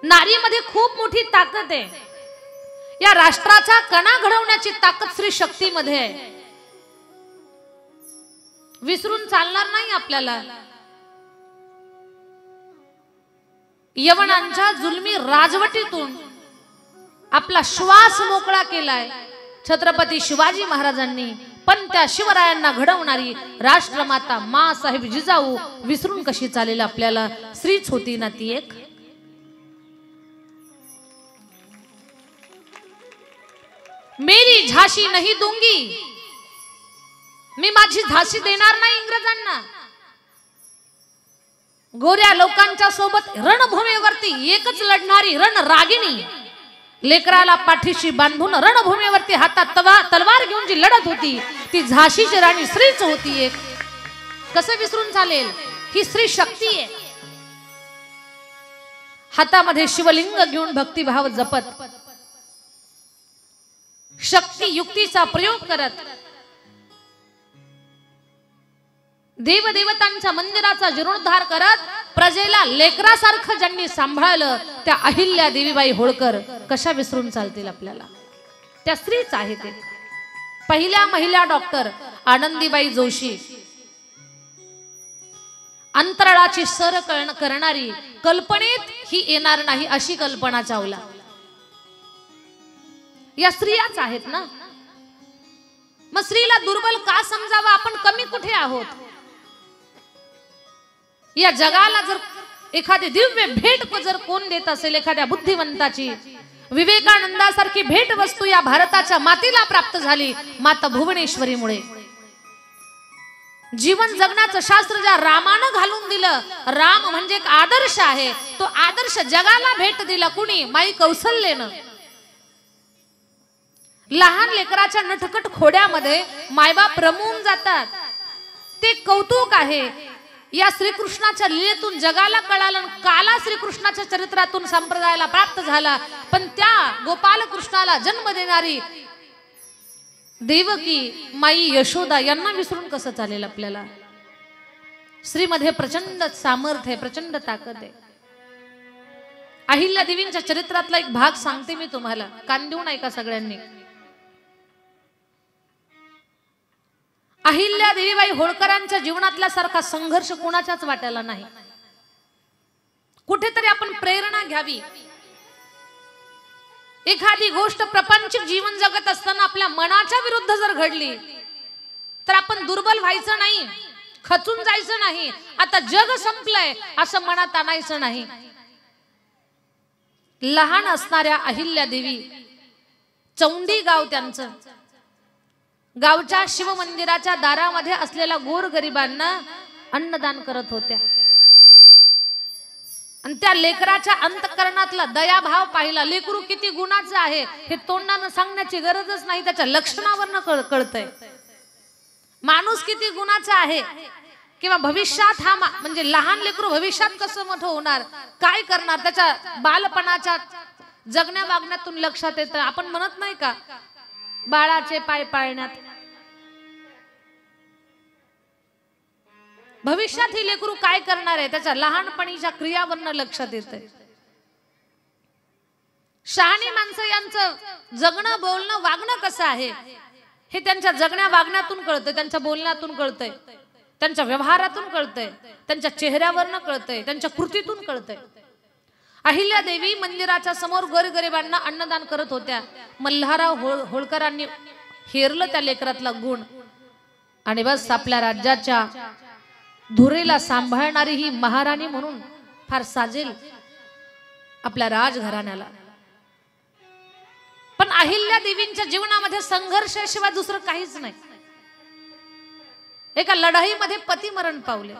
नारीमध्ये खूप मोठी ताकद आहे. या राष्ट्राचा कणा घडवण्याची ताकद स्त्री शक्तीमध्ये आहे. विसरून चालणार नाही आपल्याला. यवनांच्या जुलमी राजवटीतून आपला श्वास मोकळा केलाय छत्रपती शिवाजी महाराजांनी. पण त्या शिवरायांना घडवणारी राष्ट्रमाता मा साहेब जिजाऊ विसरून कशी चालेल आपल्याला. स्त्रीच होती ना ती एक. मेरी झाशी नाही दूंगी, मी माझी झाशी देणार नाही इंग्रजांना. गोऱ्या लोकांच्या सोबत रणभूमीवरती एकच लढणारी रणरागिणी, लेकराला पाठीशी बांधून रणभूमीवरती हातात तलवार घेऊन जी लढत होती ती झाशीची राणी स्त्रीच होती एक. कसं विसरून चालेल. ही स्त्री शक्ती आहे. हातामध्ये शिवलिंग घेऊन भक्तिभाव जपत, शक्ती युक्तीचा प्रयोग करत, देवदेवतांच्या मंदिराचा जीर्णोद्धार करत प्रजेला लेकरासारखं ज्यांनी सांभाळलं त्या अहिल्या देवीबाई होळकर कशा विसरून चालतील आपल्याला. त्या स्त्रीच आहेत. ते पहिल्या महिला डॉक्टर आनंदीबाई जोशी, अंतराळाची सर करणारी, कल्पनेत ही येणार नाही अशी कल्पना चावला. या स्त्रियाच आहेत ना. मग स्त्रीला दुर्बल का समजावं. आपण कमी कुठे आहोत. या जगाला जर एखादी दिव्य भेट जर कोण देत असेल, एखाद्या बुद्धिवंताची, विवेकानंदासारखी भेट वस्तू या भारताच्या मातीला प्राप्त झाली माता भुवनेश्वरीमुळे. जीवन जगण्याचं शास्त्र ज्या रामानं घालून दिलं, राम म्हणजे एक आदर्श आहे, तो आदर्श जगाला भेट दिला कुणी. माई कौसल्यानं. लहान लेकराच्या नटखट खोड्यामध्ये मायबाप रमून जातात. ते कौतुक आहे. या श्रीकृष्णाच्या लीलेतून जगाला कळालं. काला श्रीकृष्णाच्या चरित्रातून संप्रदायाला प्राप्त झाला. पण त्या गोपाल कृष्णाला जन्म देणारी देवकी माई यशोदा यांना विसरून कसं चालेल आपल्याला. स्त्रीमध्ये प्रचंड सामर्थ्य आहे, प्रचंड ताकद आहे. अहिल्या देवींच्या चरित्रातला एक भाग सांगते मी तुम्हाला, कान देऊन ऐका सगळ्यांनी. अहिल्या देवीबाई होळकरांच्या जीवनातला सारखा संघर्ष कोणाच्याच वाट्याला नाही. कुठेतरी आपण प्रेरणा घ्यावी. एखादी गोष्ट प्रपंचिक जीवन जगत असताना आपल्या मनाच्या विरुद्ध जर घडली तर आपण दुर्बल व्हायचं नाही, खचून जायचं नाही, आता जग संपलंय असं मनात आणायचं नाही. लहान असणाऱ्या अहिल्या देवी, चौंडी गाव त्यांचं, गावच्या शिवमंदिराच्या दारामध्ये असलेल्या गोरगरिबांना अन्नदान करत होत्या. आणि त्या लेकराच्या अंतःकरणातला दयाभाव पाहिला. लेकरू किती गुणाचं आहे हे तोंडानं सांगण्याची गरजच नाही, त्याच्या लक्षणावरनं कळतंय. माणूस किती गुणाचा आहे किंवा भविष्यात हा म्हणजे लहान लेकरू भविष्यात कसं मोठं होणार, काय करणार, त्याच्या बालपणाच्या जगण्या वागण्यातून लक्षात येतं. आपण म्हणत नाही का बाळाचे पाय पाळण्यात. भविष्यात ही लेकरू काय करणार आहे त्याच्या लहानपणीच्या क्रियावरनं लक्षात येते. शहाणी माणसं यांचं जगणं, बोलणं, वागणं कसं आहे हे त्यांच्या जगण्या वागण्यातून कळतंय, त्यांच्या बोलण्यातून कळतंय, त्यांच्या व्यवहारातून कळतंय, त्यांच्या चेहऱ्यावरनं कळतंय, त्यांच्या कृतीतून कळतंय. अहिल्या देवी मंदिराच्या समोर गोरगरिबांना अन्नदान करत होत्या. मल्हारराव होळकरांनी हेरलं त्या लेकरातला गुण आणि बस आपल्या राज्याच्या धुरेला सांभाळणारी ही महाराणी म्हणून फार साजेल आपल्या राजघराण्याला. पण अहिल्या देवींच्या जीवनामध्ये संघर्षाशिवाय दुसरं काहीच नाही. एका लढाईमध्ये पती मरण पावले.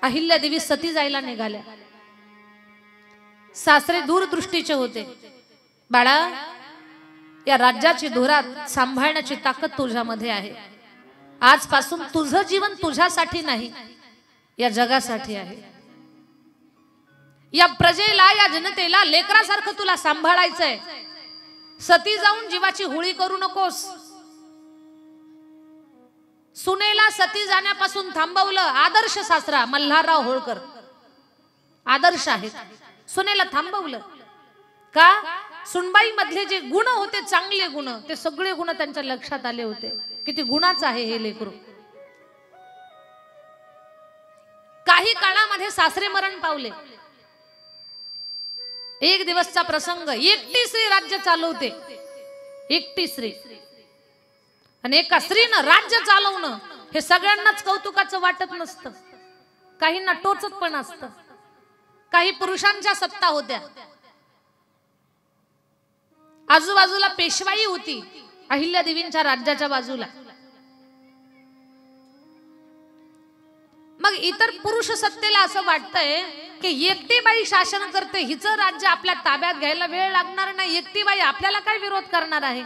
अहिल्या देवी सती जायला निघाल्या. सासरे दूरदृष्टीचे होते. बाळा, या राज्याची धुरा सांभाळण्याची ताकद तुझ्यामध्ये आहे. आजपासून तुझं जीवन तुझ्यासाठी नाही, या जगासाठी आहे. या प्रजेला, या जनतेला लेकरासारखं तुला सांभाळायचंय. सती जाऊन जीवाची होळी करू नकोस. सुनेला सती जाण्यापासून थांबवलं आदर्श सासरा मल्हारराव होळकर. आदर्श आहेत. सुनेला थांबवलं का? सुनबाई मधले जे गुण होते, चांगले गुण, ते सगळे गुण त्यांच्या लक्षात आले होते. किती गुणाचं आहे हे लेकरू. काही काळामध्ये सासरे मरण पावले. एक दिवसचा प्रसंग. एकटी स्त्री राज्य चालवते, एकटी स्त्री. आणि एका स्त्रीनं राज्य चालवणं हे सगळ्यांनाच कौतुकाचं वाटत नसतं. काहींना टोचत पण असतं. काही पुरुषांच्या सत्ता होत्या. आजूबाजूला पेशवाई होती अहिल्यादेवींच्या राज्याच्या बाजूला. मग इतर पुरुष सत्तेला असं वाटतंय की एकटी बाई शासन करते, हिचं राज्य आपल्या ताब्यात घ्यायला वेळ लागणार नाही, एकटी बाई आपल्याला काय विरोध करणार आहे.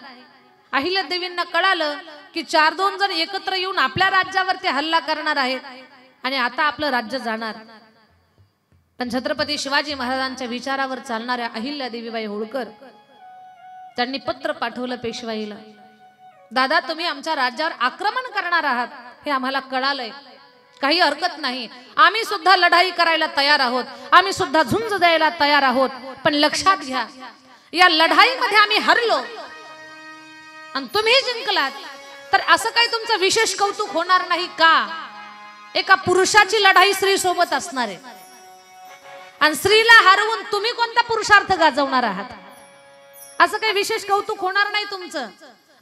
अहिल्यादेवींना कळालं की 4-2 जण एकत्र येऊन आपल्या राज्यावरती हल्ला करणार आहेत आणि आता आपलं राज्य जाणार. पण छत्रपती शिवाजी महाराजांच्या विचारावर चालणाऱ्या अहिल्यादेवीबाई होळकर त्यांनी पत्र पाठवलं पेशवाईला. दादा, तुम्ही आमच्या राज्यावर आक्रमण करणार आहात हे आम्हाला कळालंय, काही हरकत नाही, आम्ही सुद्धा लढाई करायला तयार आहोत, आम्ही सुद्धा झुंज द्यायला तयार आहोत. पण लक्षात घ्या, या लढाईमध्ये आम्ही हरलो आणि तुम्ही जिंकलात तर असं काही तुमचं विशेष कौतुक होणार नाही का? एका पुरुषाची लढाई स्त्री सोबत असणार आहे आणि स्त्रीला हरवून तुम्ही कोणता पुरुषार्थ गाजवणार आहात? असं काही विशेष कौतुक होणार नाही तुमचं.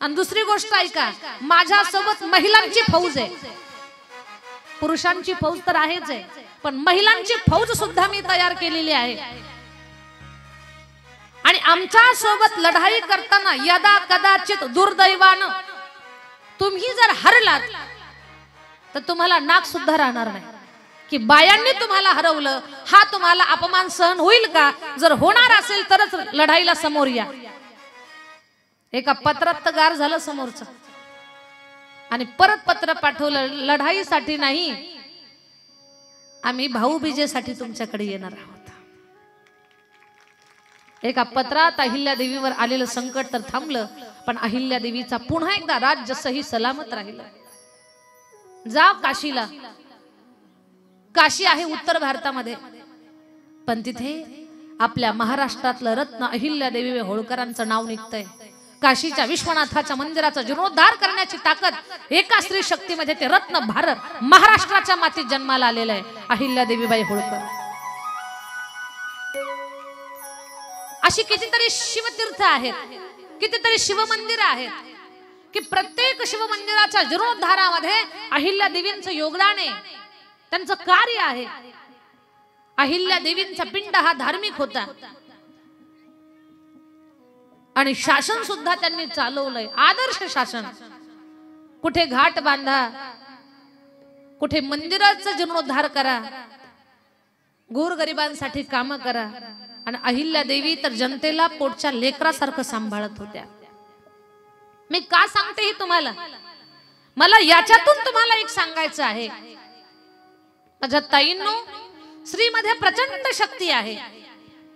आणि दुसरी गोष्ट ऐका, माझ्या सोबत महिलांची फौज आहे. पुरुषांची फौज तर आहेच आहे, पण महिलांची फौज सुद्धा मी तयार केलेली आहे. आणि आमच्या सोबत लढाई करताना यदा कदाचित दुर्दैवानं तुम्ही जर हरलात तर तुम्हाला नाक सुद्धा राहणार नाही की बायांनी तुम्हाला हरवलं. हा तुम्हाला अपमान सहन होईल का? जर होणार असेल तरच लढाईला समोर या. एका पत्रात तर गार झालं समोरचं आणि परत पत्र पाठवलं, लढाईसाठी नाही, आम्ही भाऊबीजेसाठी तुमच्याकडे येणार आहोत. एका पत्रात अहिल्यादेवीवर आलेलं संकट तर थांबलं, पण अहिल्यादेवीचा पुन्हा एकदा राज्य सही सलामत राहिलं. जा काशीला. काशी आहे उत्तर भारतामध्ये, पण तिथे आपल्या महाराष्ट्रातलं रत्न अहिल्यादेवी होळकरांचं नाव निघतंय. काशीच्या विश्वनाथाच्या मंदिराचा जीर्णोद्धार करण्याची ताकद एका स्त्री शक्तीमध्ये ते रत्न भारत महाराष्ट्राच्या मातीत जन्माला आलेलं आहे, अहिल्यादेवीबाई होळकर. अशी कितीतरी शिवतीर्थ आहेत, कितीतरी शिवमंदिर आहेत की प्रत्येक शिवमंदिराच्या जीर्णोद्धारामध्ये अहिल्यादेवींचं योगदान आहे, त्यांचं कार्य आहे. अहिल्यादेवींचा पिंड हा धार्मिक होता आणि शासन सुद्धा त्यांनी चालवलंय, आदर्श शासन. कुठे घाट बांधा, कुठे मंदिराचा जीर्णोद्धार करा, गोरगरिबांसाठी काम करा. आणि अहिल्यादेवी तर जनतेला पोटच्या लेकरासारखं सांभाळत होत्या. मी का सांगते हे तुम्हाला? मला याच्यातून तुम्हाला एक सांगायचं आहे, माझ्या ताईंनो, स्त्रीमध्ये प्रचंड शक्ती आहे,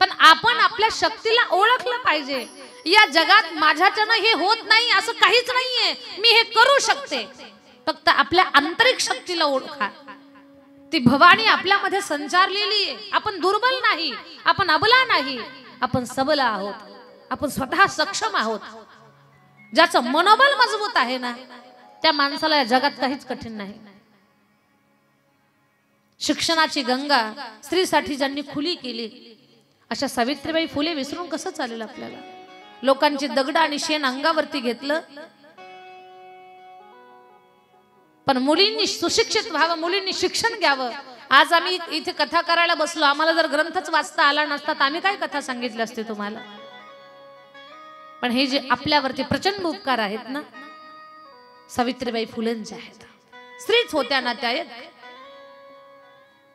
पण आपण आपल्या शक्तीला ओळखलं पाहिजे. या जगात माझ्याच्यानं हे होत नाही असं काहीच नाहीये, मी हे करू शकते. फक्त आपल्या आंतरिक शक्तीला ओळखा. ती भवानी आपल्यामध्ये संचारलेली आहे. आपण दुर्बल नाही, आपण अबला नाही, आपण सबल आहोत, आपण स्वतः सक्षम आहोत. ज्याचं मनोबल मजबूत आहे ना, त्या माणसाला या जगात काहीच कठीण नाही. शिक्षणाची गंगा स्त्रीसाठी ज्यांनी खुली केली, अशा सावित्रीबाई फुले विसरून कसं चालेल आपल्याला? लोकांची दगड आणि शेण अंगावरती घेतलं, पण मुलींनी सुशिक्षित व्हावं, मुलींनी शिक्षण घ्यावं. आज आम्ही इथे कथा करायला बसलो, आम्हाला जर ग्रंथच वाचता आला नसता तर आम्ही काय कथा सांगितली असते तुम्हाला? पण हे जे आपल्यावरती प्रचंड उपकार आहेत ना, सावित्रीबाई फुलेंचे आहेत. स्त्रीच होत्या ना त्या. एक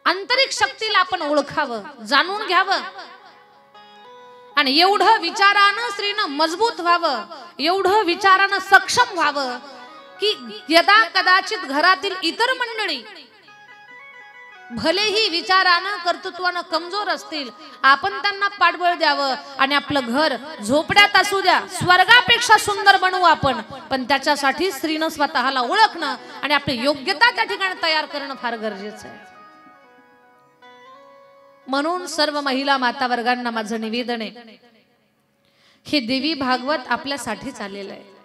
आंतरिक शक्तीला आपण ओळखावं, जाणून घ्यावं आणि एवढं विचारानं स्त्रीनं मजबूत व्हावं, एवढं विचारानं सक्षम व्हावं की यदा कदाचित घरातील इतर मंडळी भलेही विचारानं कर्तृत्वानं कमजोर असतील, आपण त्यांना पाठबळ द्यावं आणि आपलं घर झोपड्यात असू द्या, स्वर्गापेक्षा सुंदर बनवू आपण. पण त्याच्यासाठी स्त्रीनं स्वतःला ओळखणं आणि आपली योग्यता त्या ठिकाणी तयार करणं फार गरजेचं आहे. म्हणून सर्व महिला माता वर्गांना माझं निवेदन आहे, हे देवी भागवत आपल्यासाठीच आलेलं आहे.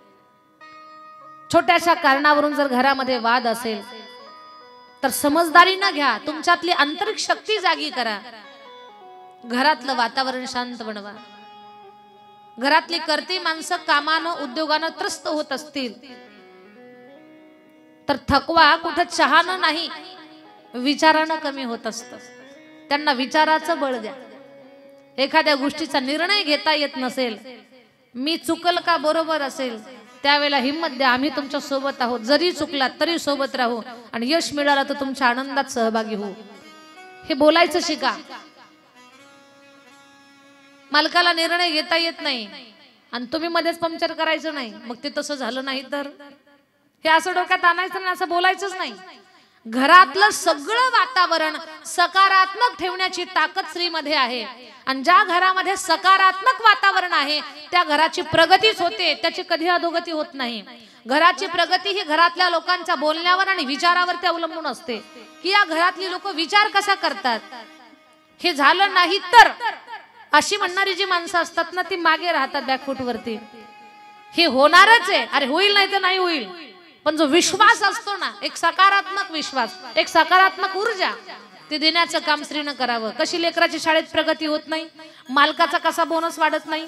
छोट्याशा कारणावरून जर घरामध्ये वाद असेल तर समजदारीनं घ्या, तुमच्यातली आंतरिक शक्ती जागी करा, घरातलं वातावरण शांत बनवा. घरातली करती माणसं कामानं उद्योगानं त्रस्त होत असतील तर थकवा कुठं चहानं नाही, विचारानं कमी होत असतं. त्यांना विचाराचं बळ द्या. एखाद्या गोष्टीचा निर्णय घेता येत नसेल, मी चुकल का बरोबर असेल, त्यावेळेला हिम्मत द्या, आम्ही तुमच्या सोबत आहोत, जरी चुकलात तरी सोबत राहू आणि यश मिळालं तर तुमच्या आनंदात सहभागी होऊ. हे बोलायचं शिका. मालकाला निर्णय घेता येत नाही आणि तुम्ही मध्येच पंक्चर करायचं नाही, मग ते तसं झालं नाही तर हे असं डोक्यात आणायचं नाही, असं बोलायचंच नाही. घरातलं सगळं वातावरण सकारात्मक ठेवण्याची ताकद स्त्रीमध्ये आहे आणि ज्या घरामध्ये सकारात्मक वातावरण आहे त्या घराची प्रगतीच होते, त्याची कधी अधोगती होत नाही. घराची प्रगती ही घरातल्या लोकांच्या बोलण्यावर आणि विचारावर ते अवलंबून असते की या घरातली लोक विचार कसा करतात. हे झालं नाही तर अशी म्हणणारी जी माणसं असतात ना, ती मागे राहतात बॅकफूट वरती. हे होणारच आहे, अरे होईल नाही तर नाही होईल, पण जो विश्वास असतो ना, एक सकारात्मक विश्वास, एक सकारात्मक ऊर्जा, ते देण्याचं काम स्त्रीनं करावं. कशी लेकराची शाळेत प्रगती होत नाही, मालकाचा कसा बोनस वाढत नाही,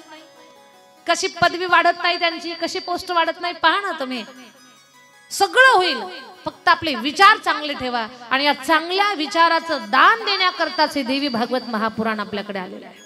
कशी पदवी वाढत नाही, त्यांची कशी पोस्ट वाढत नाही, पहा ना तुम्ही. सगळं होईल, फक्त आपले विचार चांगले ठेवा आणि या चांगल्या विचाराचं दान देण्याकरताच हे देवी भागवत महापुराण आपल्याकडे आलेलं आहे.